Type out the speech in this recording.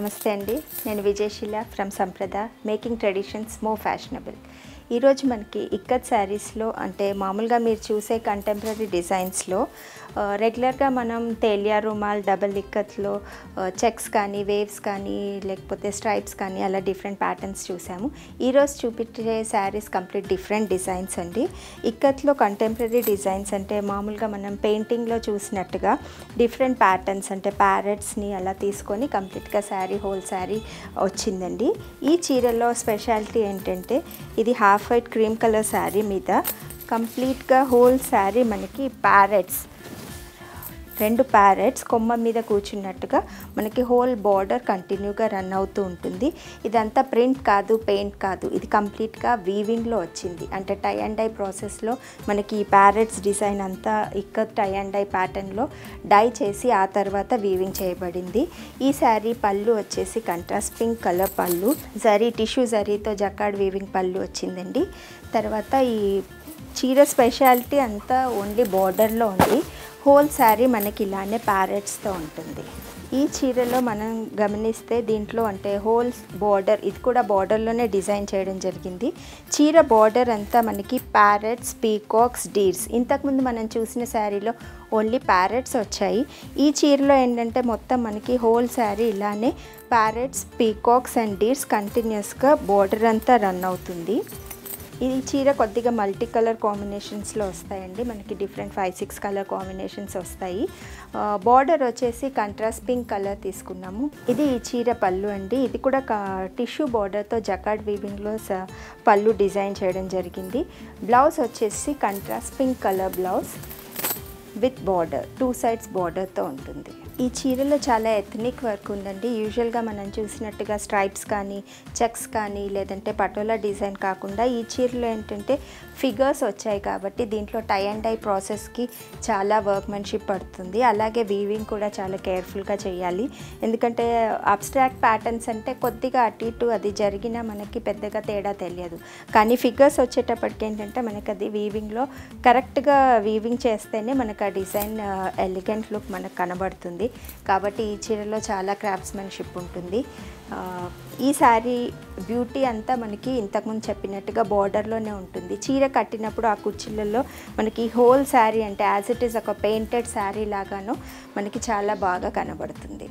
నమస్తే అండి. నేను Vijayasheela from Sampradha making traditions more fashionable. ఈరోజు మనకి ఇక్కత్ శారీస్లో అంటే మామూలుగా మీరు చూసే కంటెంపరీ డిజైన్స్లో రెగ్యులర్గా మనం తేలియా రుమాల్ డబల్ ఇక్కత్లో చెక్స్ కానీ వేవ్స్ కానీ లేకపోతే స్ట్రైప్స్ కానీ అలా డిఫరెంట్ ప్యాటర్న్స్ చూసాము. ఈరోజు చూపించే శారీస్ కంప్లీట్ డిఫరెంట్ డిజైన్స్ అండి. ఇక్కత్లో కంటెంపరీ డిజైన్స్ అంటే మామూలుగా మనం పెయింటింగ్లో చూసినట్టుగా డిఫరెంట్ ప్యాటర్న్స్ అంటే ప్యారెట్స్ని అలా తీసుకొని కంప్లీట్గా శారీ హోల్ శారీ వచ్చిందండి. ఈ చీరలో స్పెషాలిటీ ఏంటంటే ఇది half white cream colour sari మీద కంప్లీట్గా హోల్ శారీ మనకి ప్యారెట్స్, రెండు ప్యారెట్స్ కొమ్మ మీద కూర్చున్నట్టుగా మనకి హోల్ బార్డర్ కంటిన్యూగా రన్ అవుతూ ఉంటుంది. ఇదంతా ప్రింట్ కాదు, పెయింట్ కాదు, ఇది కంప్లీట్గా వీవింగ్లో వచ్చింది. అంటే టై అండ్ డై ప్రాసెస్లో మనకి ఈ ప్యారెట్స్ డిజైన్ అంతా ఇక్కత్ టై అండ్ డై ప్యాటర్న్లో డై చేసి ఆ తర్వాత వీవింగ్ చేయబడింది. ఈ శారీ పళ్ళు వచ్చేసి కంట్రాస్ట్ పింక్ కలర్ పళ్ళు, జరీ టిష్యూ జరీతో జకాడ్ వీవింగ్ పళ్ళు వచ్చిందండి. తర్వాత ఈ చీర స్పెషాలిటీ అంతా ఓన్లీ బార్డర్లో ఉంది. హోల్ శారీ మనకి ఇలానే ప్యారెట్స్తో ఉంటుంది. ఈ చీరలో మనం గమనిస్తే దీంట్లో అంటే హోల్ బార్డర్, ఇది కూడా బార్డర్లోనే డిజైన్ చేయడం జరిగింది. చీర బార్డర్ అంతా మనకి ప్యారెట్స్, పీకాక్స్, డీర్స్. ఇంతకుముందు మనం చూసిన శారీలో ఓన్లీ ప్యారెట్స్ వచ్చాయి. ఈ చీరలో ఏంటంటే మొత్తం మనకి హోల్ శారీ ఇలానే ప్యారెట్స్, పీకాక్స్ అండ్ డీర్స్ కంటిన్యూస్గా బార్డర్ అంతా రన్ అవుతుంది. ఈ చీర కొద్దిగా మల్టీ కలర్ కాంబినేషన్స్లో వస్తాయండి. మనకి డిఫరెంట్ 5-6 కలర్ కాంబినేషన్స్ వస్తాయి. బార్డర్ వచ్చేసి కంట్రాస్ట్ పింక్ కలర్ తీసుకున్నాము. ఇది ఈ చీర పళ్ళు అండి. ఇది కూడా టిష్యూ బార్డర్తో జకాడ్ వీవింగ్లో పళ్ళు డిజైన్ చేయడం జరిగింది. బ్లౌజ్ వచ్చేసి contrast pink colour blouse with border, 2 sides బార్డర్తో ఉంటుంది. ఈ చీరలో చాలా ఎథనిక్ వర్క్ ఉందండి. యూజువల్గా మనం చూసినట్టుగా స్ట్రైప్స్ కానీ చెక్స్ కానీ లేదంటే పటోలా డిజైన్ కాకుండా ఈ చీరలో ఏంటంటే ఫిగర్స్ వచ్చాయి కాబట్టి దీంట్లో టై అండ్ డై ప్రాసెస్కి చాలా వర్క్మెన్షిప్ పడుతుంది. అలాగే వీవింగ్ కూడా చాలా కేర్ఫుల్గా చేయాలి. ఎందుకంటే అబ్స్ట్రాక్ట్ ప్యాటర్న్స్ అంటే కొద్దిగా అటు ఇటు అది జరిగినా మనకి పెద్దగా తేడా తెలియదు. కానీ ఫిగర్స్ వచ్చేటప్పటికి ఏంటంటే మనకి అది వీవింగ్లో కరెక్ట్గా వీవింగ్ చేస్తేనే మనకు ఆ డిజైన్ ఎలిగెంట్ లుక్ మనకు కనబడుతుంది. కాబట్టి ఈ చీరలో చాలా క్రాఫ్ట్స్మెన్షిప్ ఉంటుంది. ఈ శారీ బ్యూటీ అంతా మనకి ఇంతకుముందు చెప్పినట్టుగా బార్డర్లోనే ఉంటుంది. చీర కట్టినప్పుడు ఆ కుర్చీలలో మనకి హోల్ శారీ అంటే యాజ్ ఇట్ ఈస్ ఒక పెయింటెడ్ శారీ లాగాను మనకి చాలా బాగా కనబడుతుంది.